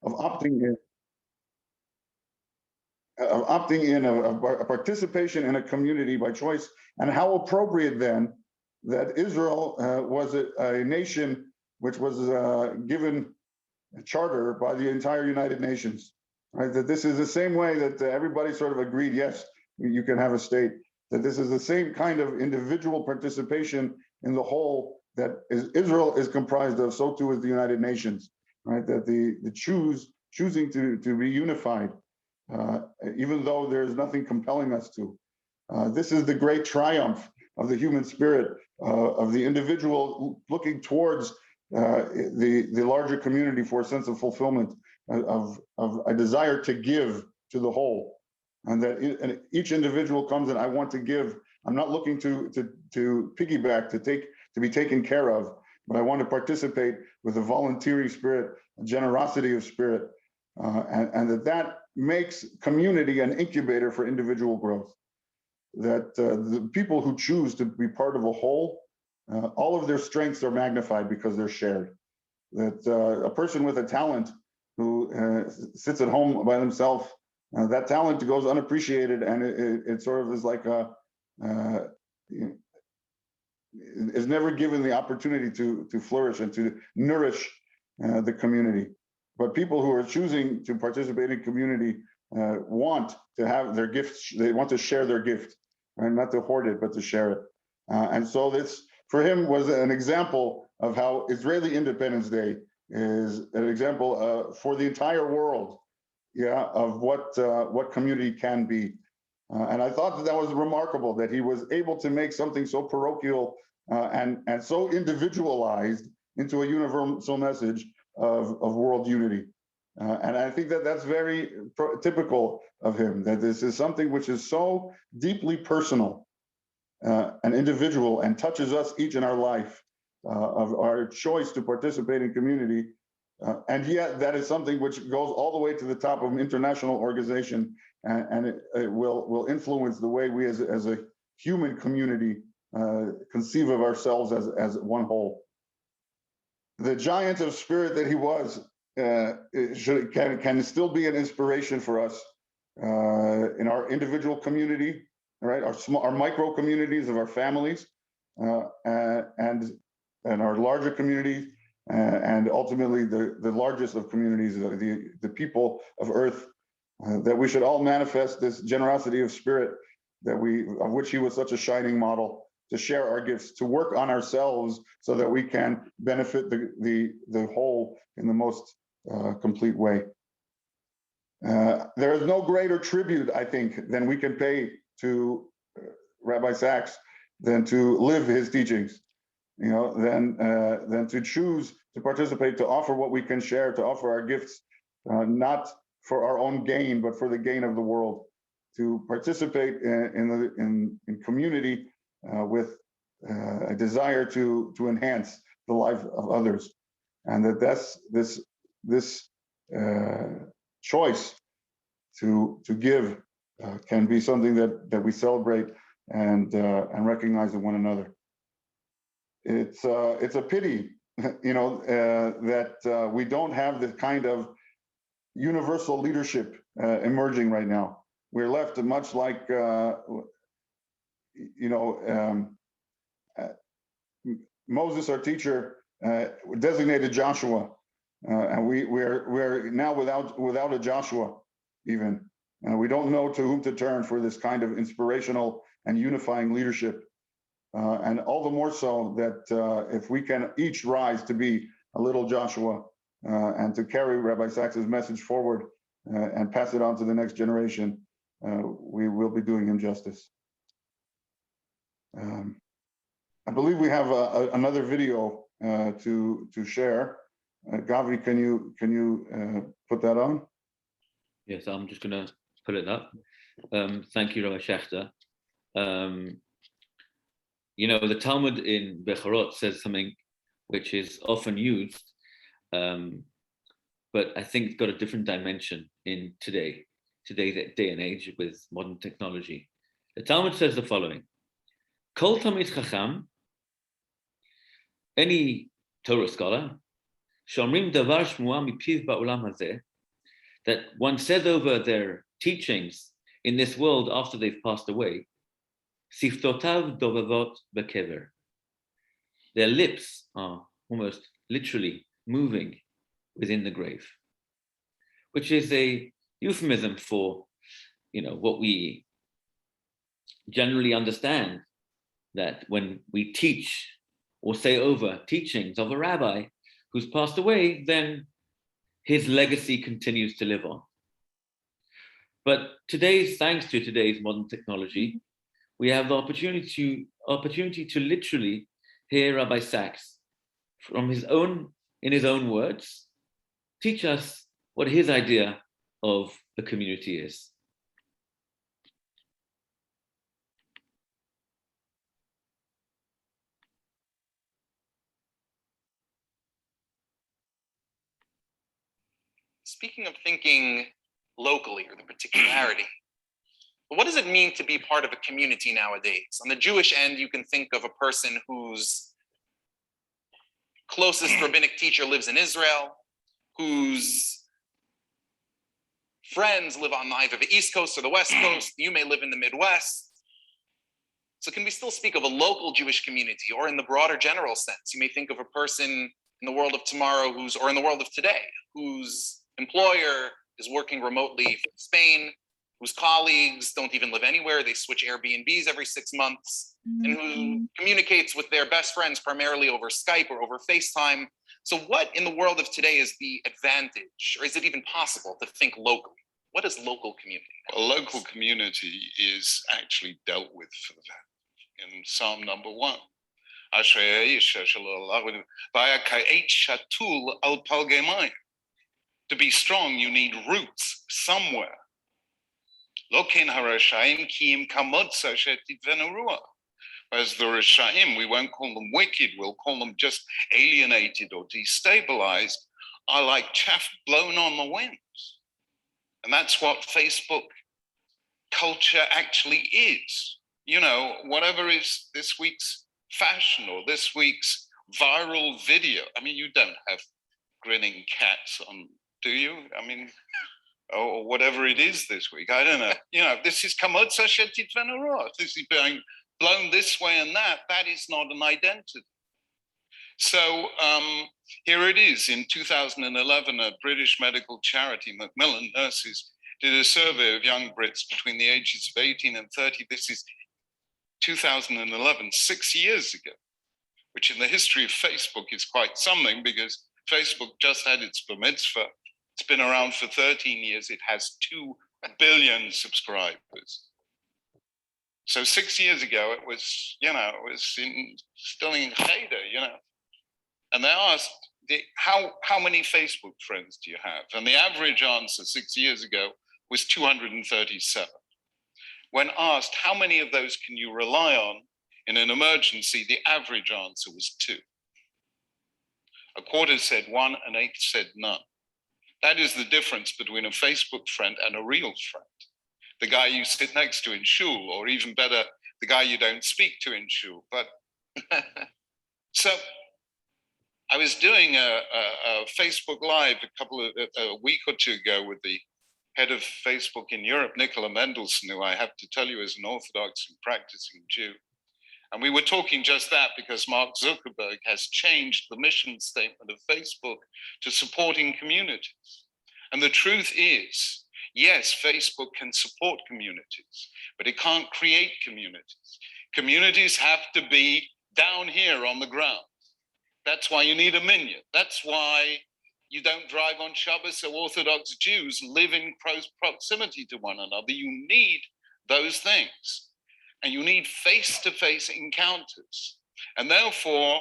of opting in, of participation in a community by choice, and how appropriate then that Israel was a nation which was given a charter by the entire United Nations, right? That this is the same way that everybody sort of agreed, yes, you can have a state, that this is the same kind of individual participation in the whole that Israel is comprised of, so too is the United Nations, right? That the choosing to be unified, even though there's nothing compelling us to. This is the great triumph of the human spirit, of the individual looking towards the larger community for a sense of fulfillment, of a desire to give to the whole, and that each individual comes and I want to give. I'm not looking to piggyback, to be taken care of, but I want to participate with a volunteering spirit, a generosity of spirit, and that makes community an incubator for individual growth. That the people who choose to be part of a whole, all of their strengths are magnified because they're shared. That a person with a talent who sits at home by themselves, that talent goes unappreciated, and it sort of is like is never given the opportunity to flourish and to nourish the community. But people who are choosing to participate in community want to have their gifts, they want to share their gift, and not to hoard it, but to share it. And so this, for him, was an example of how Israeli Independence Day is an example for the entire world, of what community can be. And I thought that was remarkable, that he was able to make something so parochial and so individualized into a universal message of world unity. And I think that that's very typical of him, that this is something which is so deeply personal and individual and touches us each in our life, of our choice to participate in community. And yet that is something which goes all the way to the top of an international organization, and it will influence the way we as a human community conceive of ourselves as one whole. The giant of spirit that he was can still be an inspiration for us in our individual community, right? Our micro communities of our families, and our larger communities, and ultimately the largest of communities, the people of Earth. That we should all manifest this generosity of spirit of which he was such a shining model, to share our gifts, to work on ourselves so that we can benefit the whole in the most complete way. There is no greater tribute, I think, than we can pay to Rabbi Sacks than to live his teachings, than to choose to participate, to offer what we can share, to offer our gifts, not for our own gain, but for the gain of the world, to participate in community with a desire to enhance the life of others, and that's this choice to give can be something that we celebrate and recognize in one another. It's a pity, that we don't have this kind of universal leadership emerging right now. We're left much like Moses, our teacher, designated Joshua, and we're now without a Joshua even. We don't know to whom to turn for this kind of inspirational and unifying leadership, and all the more so that if we can each rise to be a little Joshua, and to carry Rabbi Sacks' message forward and pass it on to the next generation, we will be doing him justice. I believe we have another video to share. Gavi, can you put that on? Yes, I'm just going to put it up. Thank you, Rabbi Schachter. The Talmud in Becharot says something which is often used, but I think it's got a different dimension in today's day and age with modern technology. The Talmud says the following: Kol Talmid Chacham, any Torah scholar, shomrim davar shmua mipiv ba'olam hazeh, that one says over their teachings in this world after they've passed away, Siftotav dovavot bekever. Their lips are almost literally moving within the grave, which is a euphemism for, what we generally understand, that when we teach or say over teachings of a rabbi who's passed away, then his legacy continues to live on. But thanks to today's modern technology, we have the opportunity to literally hear Rabbi Sacks in his own words, teach us what his idea of a community is. Speaking of thinking locally or the particularity, what does it mean to be part of a community nowadays? On the Jewish end, you can think of a person whose closest rabbinic teacher lives in Israel, whose friends live on either the East Coast or the West Coast. You may live in the Midwest. So can we still speak of a local Jewish community, or in the broader general sense? You may think of a person in the world of tomorrow or in the world of today, whose employer is working remotely from Spain, whose colleagues don't even live anywhere. They switch Airbnbs every 6 months, and who communicates with their best friends primarily over Skype or over FaceTime. So what in the world of today is the advantage, or is it even possible to think locally? What is local community? A local community is actually dealt with for that in Psalm number 1. To be strong, you need roots somewhere. Whereas the Rishaim, we won't call them wicked, we'll call them just alienated or destabilized, are like chaff blown on the wind. And that's what Facebook culture actually is. Whatever is this week's fashion or this week's viral video. I mean, you don't have grinning cats on, do you? I mean, or whatever it is this week. I don't know. This is kamotza shetit venerah. This is being blown this way and that. That is not an identity. So here it is. In 2011, a British medical charity, Macmillan Nurses, did a survey of young Brits between the ages of 18 and 30. This is 2011, 6 years ago, which in the history of Facebook is quite something, because Facebook just had its bar mitzvah. It's been around for 13 years. It has 2 billion subscribers. So 6 years ago, it was, still in Cheder, And they asked, how many Facebook friends do you have? And the average answer 6 years ago was 237. When asked, how many of those can you rely on in an emergency, the average answer was 2. A quarter said 1, an eighth said none. That is the difference between a Facebook friend and a real friend. The guy you sit next to in shul, or even better, the guy you don't speak to in shul. But so I was doing a Facebook Live a week or two ago with the head of Facebook in Europe, Nicola Mendelsohn, who I have to tell you is an Orthodox and practicing Jew. And we were talking just that because Mark Zuckerberg has changed the mission statement of Facebook to supporting communities. And the truth is, yes, Facebook can support communities, but it can't create communities. Communities have to be down here on the ground. That's why you need a minyan. That's why you don't drive on Shabbos, so Orthodox Jews live in close proximity to one another. You need those things. And you need face-to-face encounters. And therefore,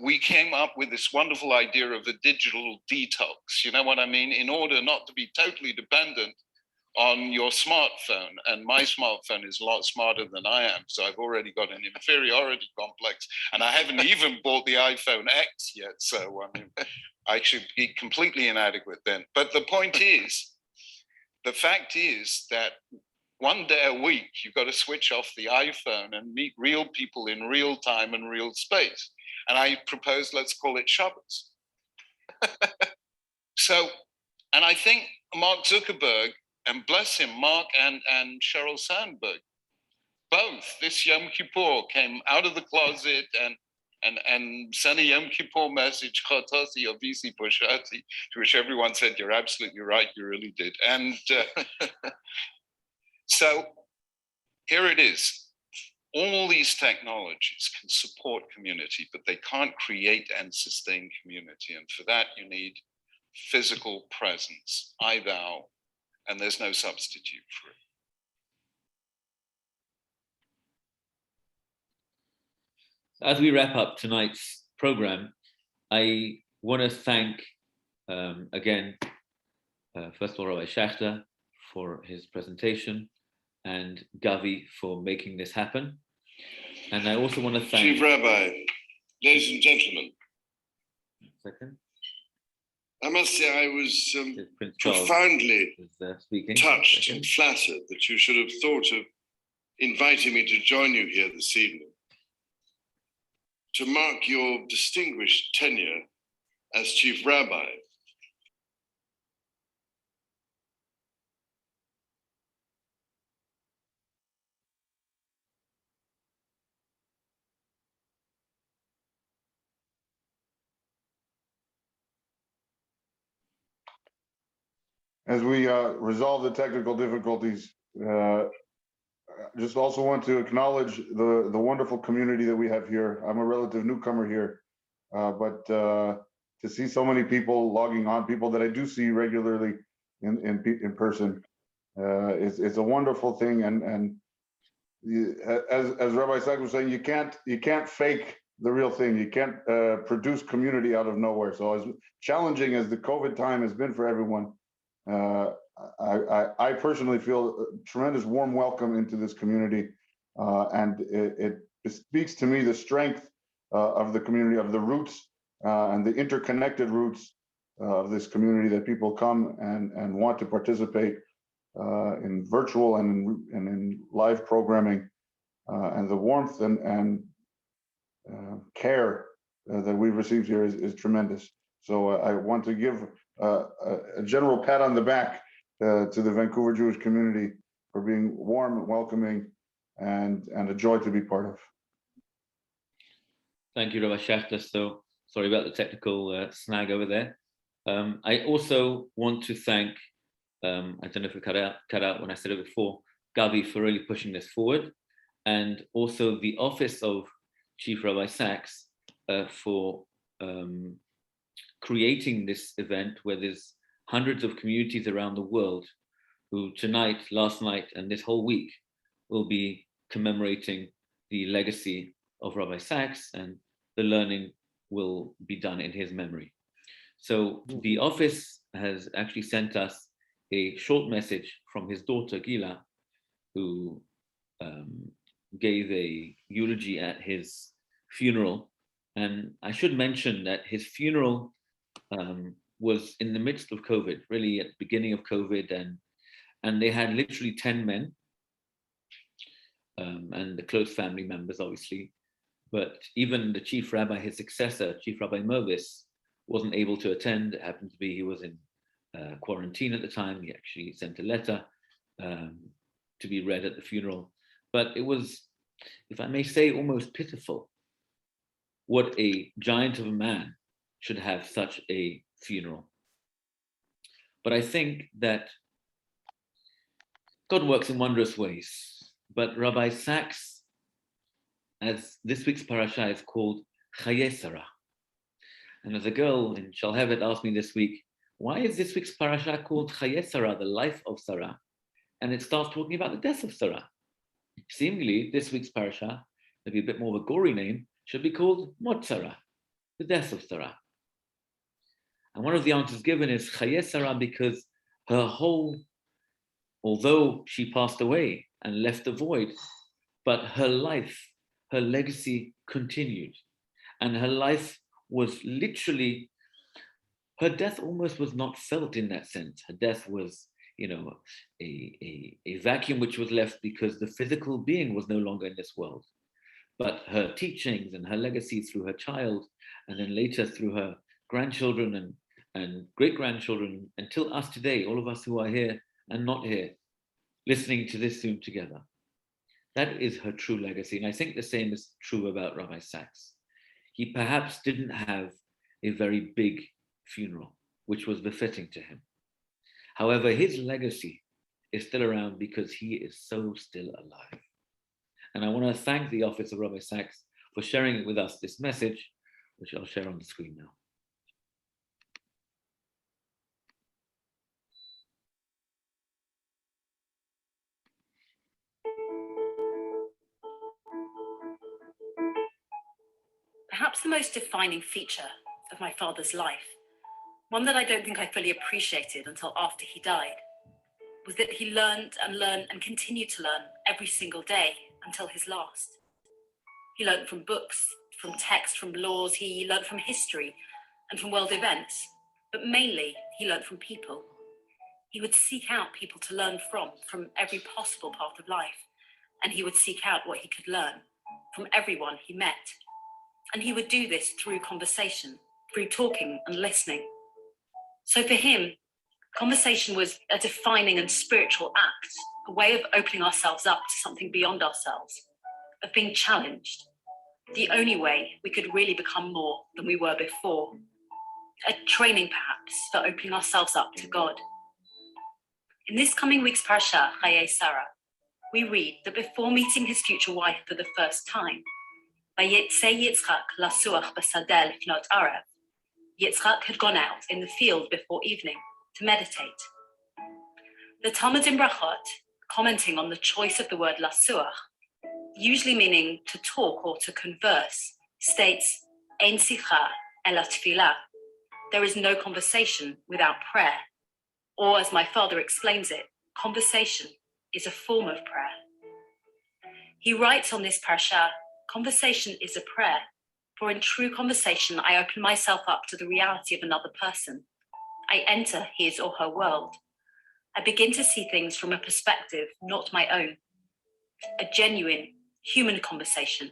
we came up with this wonderful idea of a digital detox. You know what I mean? In order not to be totally dependent on your smartphone. And my smartphone is a lot smarter than I am. So I've already got an inferiority complex. And I haven't even bought the iPhone X yet. So I mean, I should be completely inadequate then. But the fact is that one day a week, you've got to switch off the iPhone and meet real people in real time and real space. And I propose, let's call it Shabbos. So, and I think Mark Zuckerberg, and bless him, Mark and Sheryl Sandberg, both this Yom Kippur came out of the closet and sent a Yom Kippur message, Chatasi Avisi Poshati, to which everyone said, "You're absolutely right, you really did." And so here it is. All these technologies can support community, but they can't create and sustain community. And for that, you need physical presence, I vow, and there's no substitute for it. As we wrap up tonight's program, I want to thank again, first of all, Rabbi Schachter for his presentation and Gabay for making this happen. And I also want to thank... Chief Rabbi, ladies and gentlemen. Second. I must say I was profoundly touched and flattered that you should have thought of inviting me to join you here this evening to mark your distinguished tenure as Chief Rabbi. As we resolve the technical difficulties, just also want to acknowledge the wonderful community that we have here. I'm a relative newcomer here, but to see so many people logging on, people that I do see regularly in person, it's a wonderful thing. And as Rabbi Sacks was saying, you can't fake the real thing. You can't produce community out of nowhere. So as challenging as the COVID time has been for everyone, I personally feel a tremendous warm welcome into this community, and it speaks to me the strength of the community, of the roots and the interconnected roots of this community, that people come and want to participate in virtual and in live programming, and the warmth and care that we've received here is tremendous. So I want to give a general pat on the back to the Vancouver Jewish community for being warm and welcoming and a joy to be part of. Thank you, Rabbi Schachter. So sorry about the technical snag over there. I also want to thank, I don't know if it cut out when I said it before, Gabay for really pushing this forward, and also the office of Chief Rabbi Sacks for creating this event where there's hundreds of communities around the world who tonight, last night, and this whole week will be commemorating the legacy of Rabbi Sacks, and the learning will be done in his memory. So the office has actually sent us a short message from his daughter, Gila, who gave a eulogy at his funeral. And I should mention that his funeral was in the midst of COVID, really at the beginning of COVID, and they had literally 10 men and the close family members, obviously. But even the chief rabbi, his successor, Chief Rabbi Mervis, wasn't able to attend. It happened to be he was in quarantine at the time. He actually sent a letter to be read at the funeral. But it was, if I may say, almost pitiful what a giant of a man should have such a funeral. But I think that God works in wondrous ways. But Rabbi Sacks, as this week's parasha is called Chaye Sarah. And as a girl in Shalhevet asked me this week, why is this week's parasha called Chaye Sarah, the life of Sarah? And it starts talking about the death of Sarah. Seemingly, this week's parasha, maybe a bit more of a gory name, should be called Mot Sarah, the death of Sarah. And one of the answers given is Chaye Sarah because her whole, although she passed away and left the void, but her life, her legacy continued. And her life was literally, her death almost was not felt in that sense. Her death was, a vacuum which was left because the physical being was no longer in this world. But her teachings and her legacy through her child, and then later through her grandchildren and great-grandchildren, until us today, all of us who are here and not here, listening to this Zoom together. That is her true legacy. And I think the same is true about Rabbi Sacks. He perhaps didn't have a very big funeral, which was befitting to him. However, his legacy is still around because he is so still alive. And I want to thank the Office of Rabbi Sacks for sharing with us this message, which I'll share on the screen now. Perhaps the most defining feature of my father's life, one that I don't think I fully appreciated until after he died, was that he learned and continued to learn every single day until his last. He learned from books, from text, from laws, he learned from history and from world events, but mainly he learned from people. He would seek out people to learn from every possible path of life, and he would seek out what he could learn from everyone he met. And he would do this through conversation, through talking and listening. So for him, conversation was a defining and spiritual act, a way of opening ourselves up to something beyond ourselves, of being challenged, the only way we could really become more than we were before, a training perhaps for opening ourselves up to God. In this coming week's parasha, Chayei Sarah, we read that before meeting his future wife for the first time, Vayetzei Yitzchak lasuach b'sadeh lifnot arev, Yitzchak had gone out in the field before evening to meditate. The Talmud in Brachot, commenting on the choice of the word lasuach, usually meaning to talk or to converse, states, Ein sicha ela tefillah, there is no conversation without prayer. Or as my father explains it, conversation is a form of prayer. He writes on this parasha, conversation is a prayer, for in true conversation, I open myself up to the reality of another person. I enter his or her world. I begin to see things from a perspective not my own. A genuine human conversation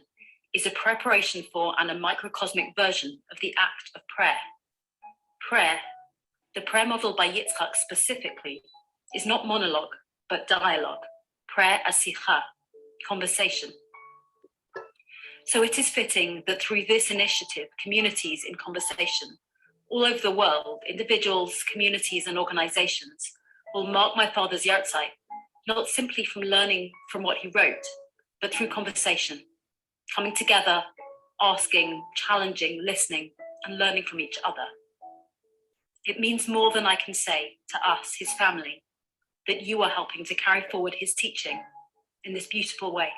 is a preparation for and a microcosmic version of the act of prayer. Prayer, the prayer model by Yitzchak specifically, is not monologue, but dialogue. Prayer as sicha, conversation. So it is fitting that through this initiative, communities in conversation, all over the world, individuals, communities, and organizations will mark my father's yahrtzeit, not simply from learning from what he wrote, but through conversation, coming together, asking, challenging, listening, and learning from each other. It means more than I can say to us, his family, that you are helping to carry forward his teaching in this beautiful way.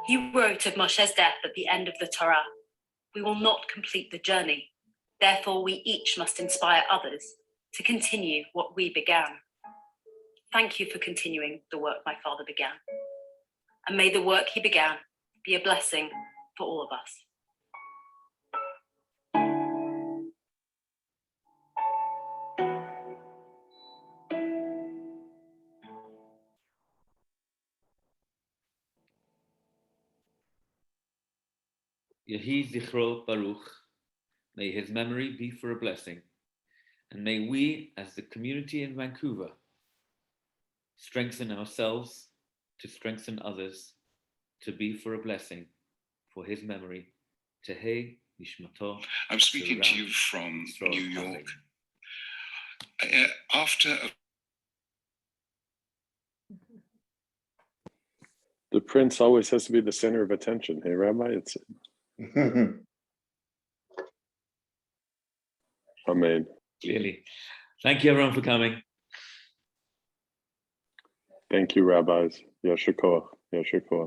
He wrote of Moshe's death at the end of the Torah, we will not complete the journey. Therefore, we each must inspire others to continue what we began. Thank you for continuing the work my father began. And may the work he began be a blessing for all of us. Yehi Zichro Baruch, may his memory be for a blessing, and may we, as the community in Vancouver, strengthen ourselves to strengthen others, to be for a blessing for his memory. Tehei Nishmato. I'm speaking to you from New York. The prince always has to be the center of attention. Hey, Rabbi, it's Amen. Clearly. Thank you, everyone, for coming. Thank you, rabbis. Yashar koach. Yashar koach.